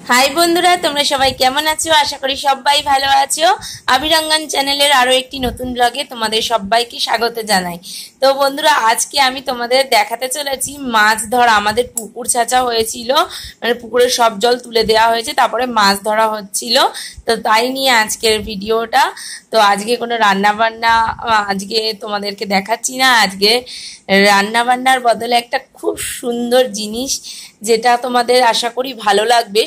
High বন্ধুরা, তোমরা সবাই কেমন আছো? আশা করি সবাই ভালো আছো। আবিরঙ্গন চ্যানেলের আরো একটি নতুন ব্লগে তোমাদের সবাইকে স্বাগত জানাই। তো বন্ধুরা, আজকে আমি তোমাদের দেখাতে চলেছি মাছ ধরা। আমাদের পুকুর ছাঁচা হয়েছিল, মানে পুকুরের সব জল তুলে দেওয়া হয়েছে, তারপরে মাছ ধরা হচ্ছিল। তো তাই নিয়ে আজকের ভিডিওটা। তো আজকে কোনো রান্না বান্না আজকে তোমাদেরকে দেখাচ্ছি না। আজকে রান্না বান্নার বদলে একটা খুব সুন্দর জিনিস, যেটা তোমাদের আশা করি ভালো লাগবে,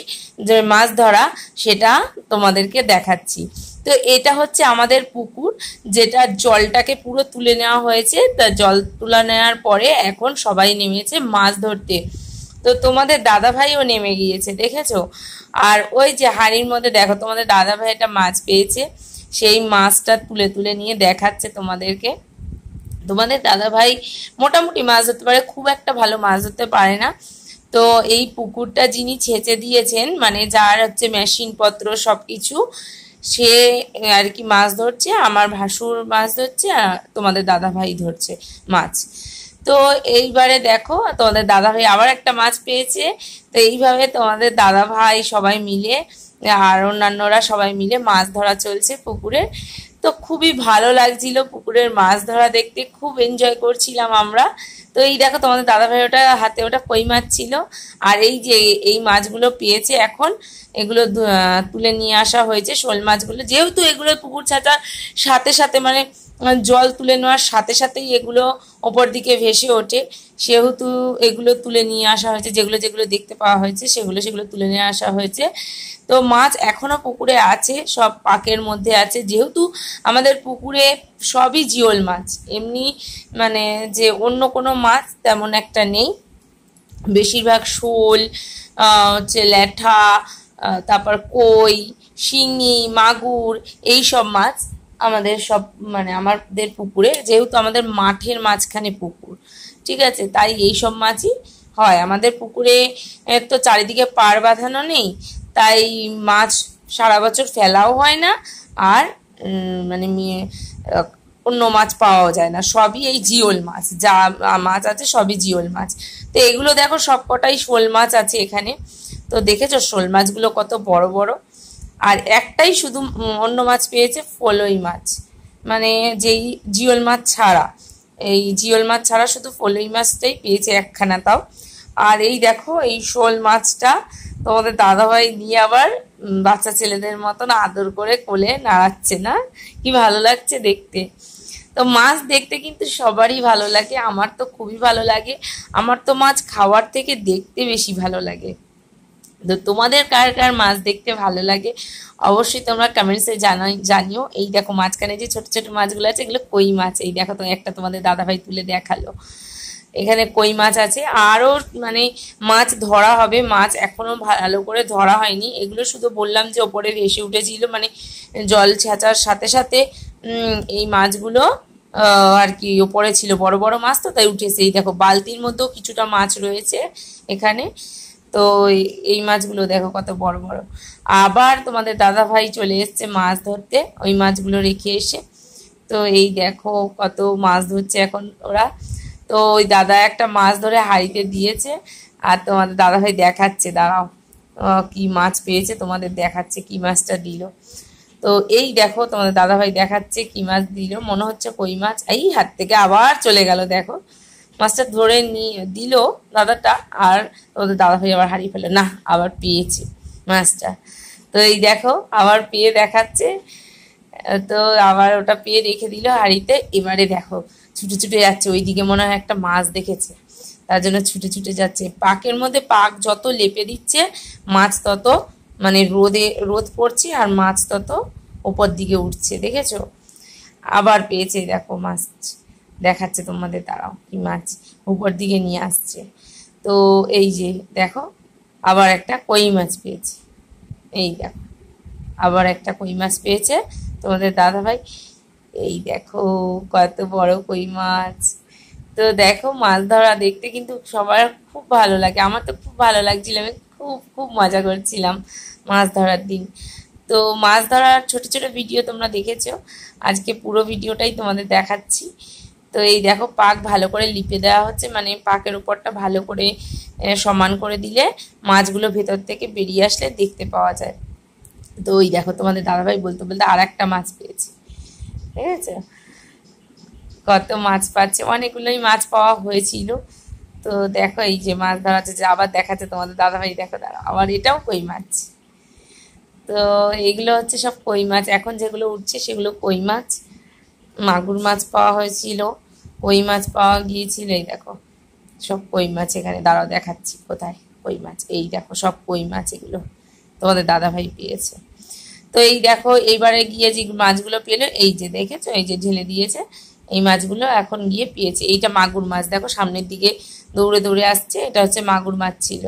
যে মাছ ধরা, সেটা তোমাদেরকে দেখাচ্ছি। তো এটা হচ্ছে আমাদের পুকুর, যেটা জলটাকে পুরো তুলে নেওয়া হয়েছে। তা জল তুলে নেওয়ার পরে এখন সবাই নেমেছে মাছ ধরতে। তো তোমাদের দাদা ভাইও নেমে গিয়েছে, দেখেছো? আর ওই যে হাঁড়ির মধ্যে দেখো, তোমাদের দাদা ভাই একটা মাছ পেয়েছে, সেই মাছটা তুলে তুলে নিয়ে দেখাচ্ছে তোমাদেরকে। তোমাদের দাদা ভাই মোটামুটি মাছ ধরতে পারে, খুব একটা ভালো মাছ ধরতে পারে না। তো এই পুকুরটা যিনি ছেঁচে দিয়েছেন, মানে যার হচ্ছে মেশিন পত্র সবকিছু, সে আর কি মাছ ধরছে। আমার ভাসুর মাছ ধরছে, আর তোমাদের দাদা ভাই ধরছে মাছ। তো এইবারে দেখো, তোমাদের দাদা ভাই আবার একটা মাছ পেয়েছে। তো এইভাবে তোমাদের দাদা ভাই সবাই মিলে আর অন্যান্যরা সবাই মিলে মাছ ধরা চলছে পুকুরে। তো খুবই ভালো লাগছিল পুকুরের মাছ ধরা দেখতে, খুব এনজয় করছিলাম আমরা। তো এই দেখো, তোমাদের দাদা ভাই ওটা হাতে ওটা কই মাছ ছিল। আর এই যে এই মাছগুলো পেয়েছে এখন, এগুলো তুলে নিয়ে আসা হয়েছে, শোল মাছগুলো। যেহেতু এগুলো পুকুর ছাঁচার সাথে সাথে, মানে জল তুলে নেওয়ার সাথে সাথেই এগুলো ওপর দিকে ভেসে ওঠে, সেহেতু এগুলো তুলে নিয়ে আসা হয়েছে। যেগুলো যেগুলো দেখতে পাওয়া হয়েছে সেগুলো তুলে নিয়ে আসা হয়েছে। তো মাছ এখনো পুকুরে আছে, সব পাকের মধ্যে আছে। যেহেতু আমাদের পুকুরে সবই জিওল মাছ, এমনি মানে যে অন্য কোনো মাছ তেমন একটা নেই। বেশিরভাগ শোল, হচ্ছে ল্যাঠা, তারপর কই, শিঙি, মাগুর, এই সব মাছ আমাদের সব, মানে আমাদের পুকুরে, যেহেতু আমাদের মাঠের মাঝখানে পুকুর, ঠিক আছে, তাই এই সব মাছই হয় আমাদের পুকুরে। তো চারিদিকে পাড় বাঁধানো নেই, তাই মাছ সারা বছর ফেলাও হয় না। আর মানে অন্য মাছ পাওয়াও যায় না, সবই এই জিওল মাছ। যা মাছ আছে সবই জিওল মাছ। তো এগুলো দেখো, সব কটাই শোল মাছ আছে এখানে। তো দেখেছো শোল মাছগুলো কত বড় বড়। আর একটাই শুধু অন্য মাছ পেয়েছে, ফলই মাছ, মানে যেই জিওল মাছ ছাড়া, এই জিওল মাছ ছাড়া শুধু ফলই মাছটাই পেয়েছে একখানা, তাও। আর এই দেখো, এই শোল মাছটা তোমাদের দাদাভাই নিয়ে আবার বাচ্চা ছেলেদের মতন আদর করে কোলে নাড়াচ্ছে, না? কি ভালো লাগছে দেখতে। তো মাছ দেখতে কিন্তু সবারই ভালো লাগে, আমার তো খুবই ভালো লাগে। আমার তো মাছ খাওয়ার থেকে দেখতে বেশি ভালো লাগে। তো তোমাদের কার কার মাছ দেখতে ভালো লাগে অবশ্যই তোমরা কমেন্টসে জানিও। এই দেখো মাঝখানে যে ছোট ছোট মাছগুলো আছে, এগুলো কই মাছ। এই দেখো, তো একটা তোমাদের দাদাভাই তুলে দেখালো, এখানে কই মাছ আছে। আরও মানে মাছ ধরা হবে, মাছ এখনো ভালো করে ধরা হয়নি। এগুলো শুধু বললাম যে ওপরে ভেসে উঠেছিল, মানে জল ছেঁচার সাথে সাথে এই মাছগুলো আর কি ওপরে ছিল, বড় বড় মাছ, তো তাই উঠেছে। এই দেখো বালতির মধ্যেও কিছুটা মাছ রয়েছে এখানে। তো এই মাছগুলো দেখো কত বড় বড়। আবার তোমাদের দাদা ভাই চলে এসছে মাছ ধরতে, ওই মাছগুলো রেখে এসে। তো এই দেখো কত মাছ ধরছে এখন ওরা। তো ওই দাদা একটা মাছ ধরে হাঁড়িতে দিয়েছে, আর তোমাদের দাদা ভাই দেখাচ্ছে, দাঁড়াও কি মাছ পেয়েছে তোমাদের দেখাচ্ছে, কি মাছটা দিল। তো এই দেখো, তোমাদের দাদা ভাই দেখাচ্ছে কি মাছ দিল, মনে হচ্ছে কই মাছ। এই হাত থেকে আবার চলে গেল, দেখো মাছটা ধরে নিয়ে দিল দাদাটা, আর তোমাদের দাদা ভাই আবার হারিয়ে ফেললো, না আবার পেয়েছে মাছটা। তো এই দেখো আবার পেয়ে দেখাচ্ছে, তো আবার ওটা পেয়ে রেখে দিল হাঁড়িতে। এবারে দেখো ছুটে ছুটে যাচ্ছে, ওইদিকে মনে হয় একটা মাছ দেখেছে, তার জন্য ছুটে ছুটে যাচ্ছে। পাকের মধ্যে পাক যত লেপে দিচ্ছে, মাছ তত, মানে রোদ পড়ছে আর মাছ তত ওপর দিকে উঠছে, দেখেছো? আবার পেয়েছে, দেখো মাছ দেখাচ্ছে তোমাদের, দাঁড়াও কি মাছ উপর দিকে নিয়ে আসছে। তো এই যে দেখো, আবার একটা কই মাছ পেয়েছে। এই দেখো আবার একটা কই মাছ পেয়েছে তোমাদের দাদা ভাই। এই দেখো কত বড় কই মাছ। তো দেখো মাছ ধরা দেখতে কিন্তু সবার খুব ভালো লাগে, আমার তো খুব ভালো লাগছিল, আমি খুব খুব মজা করছিলাম মাছ ধরার দিন। তো মাছ ধরার ছোট ছোট ভিডিও তোমরা দেখেছো, আজকে পুরো ভিডিওটাই তোমাদের দেখাচ্ছি। তো এই দেখো পাক ভালো করে লিপে দেওয়া হচ্ছে, মানে পাকের উপরটা ভালো করে সমান করে দিলে মাছগুলো ভেতর থেকে বেরিয়ে আসলে দেখতে পাওয়া যায়। তো ওই দেখো তোমাদের দাদাভাই বলতে বলতে আর একটা মাছ পেয়েছি, ঠিক আছে। কত মাছ পাচ্ছে, অনেকগুলোই মাছ পাওয়া হয়েছিল। তো দেখো এই যে মাছ ধরাচ্ছে, যে আবার দেখাচ্ছে তোমাদের দাদাভাই, দেখো দাঁড়া, আবার এটাও কই মাছ। তো এইগুলো হচ্ছে সব কই মাছ, এখন যেগুলো উঠছে সেগুলো কই মাছ। মাগুর মাছ পাওয়া হয়েছিল, কই মাছ পাওয়া গিয়েছিল, এই দেখো সব কই মাছ এখানে, দাঁড়াও দেখাচ্ছি কোথায় কই মাছ, এই দেখো সব কই মাছ, এগুলো তোমাদের দাদাভাই পেয়েছে। তো এই দেখো এইবারে গিয়ে যে মাছগুলো পেলো, এই যে দেখেছো, এই যে ঢেলে দিয়েছে, এই মাছগুলো এখন গিয়ে পেয়েছে। এইটা মাগুর মাছ, দেখো সামনের দিকে দৌড়ে দৌড়ে আসছে, এটা হচ্ছে মাগুর মাছ ছিল।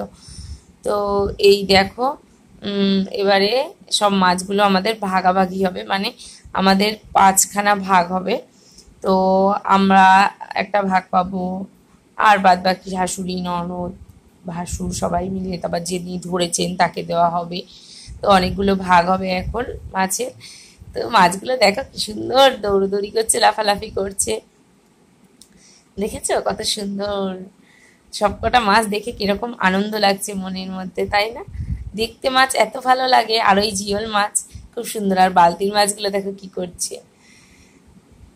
তো এই দেখো এবারে সব মাছগুলো আমাদের ভাগাভাগি হবে, মানে আমাদের 5খানা ভাগ হবে। তো আমরা একটা ভাগ পাবো, আর বাদ বাকি শাশুড়ি, ননদ, ভাসুর সবাই মিলে, তারপর যিনি ধরেছেন তাকে দেওয়া হবে। তো অনেকগুলো ভাগ হবে এখন মাছের। তো মাছগুলো দেখো কি সুন্দর দৌড়দৌড়ি করছে, লাফালাফি করছে, দেখেছো কত সুন্দর। সবকটা মাছ দেখে কিরকম আনন্দ লাগছে মনের মধ্যে, তাই না? দেখতে মাছ এত ভালো লাগে, আর ওই জিওল মাছ খুব সুন্দর। আর বালতির মাছগুলো দেখো কি করছে,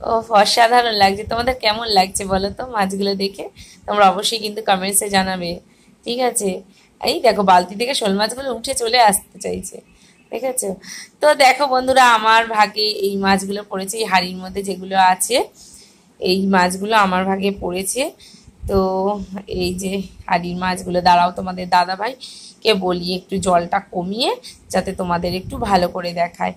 ও অসাধারণ লাগছে। তোমাদের কেমন লাগছে বলো তো মাছগুলো দেখে? তোমরা অবশ্যই কিন্তু কমেন্টসে জানাবে, ঠিক আছে। এই দেখো বালতি থেকে শোল মাছগুলো উঠে চলে আসতে চাইছে, দেখেছো? তো দেখো বন্ধুরা, আমার ভাগে এই মাছগুলো পড়েছে, এই হাঁড়ির মধ্যে যেগুলো আছে এই মাছগুলো আমার ভাগে পড়েছে। তো এই যে হাঁড়ির মাছগুলো, দাঁড়াও তোমাদের দাদাভাইকে বলি একটু জলটা কমিয়ে, যাতে তোমাদের একটু ভালো করে দেখায়।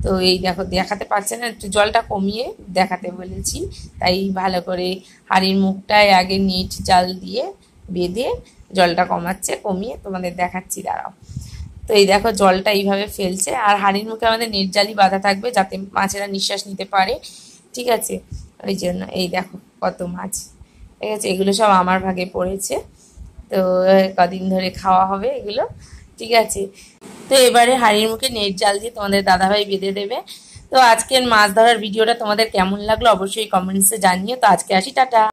তো এই দেখো দেখাতে পারছে না, একটু জলটা কমিয়ে দেখাতে বলেছি, তাই ভালো করে হাঁড়ির মুখটায় আগে নেট জাল দিয়ে বেঁধে জলটা কমাচ্ছে, কমিয়ে তোমাদের দেখাচ্ছি, দাঁড়াও। তো এই দেখো জলটা এইভাবে ফেলছে, আর হাঁড়ির মুখে আমাদের নেট জালি বাঁধা থাকবে যাতে মাছেরা নিঃশ্বাস নিতে পারে, ঠিক আছে। ওই জন্য এই দেখো কত মাছ, ঠিক আছে। এগুলো সব আমার ভাগে পড়েছে, তো কদিন ধরে খাওয়া হবে এগুলো, ঠিক আছে। তো এবারে হাঁড়ির মুখে নেট জাল দিয়ে তোমাদের দাদাভাই বেঁধে দেবে। তো আজকের মাছ ধরার ভিডিওটা তোমাদের কেমন লাগলো অবশ্যই কমেন্টসে জানিও। তো আজকে আসি, টাটা।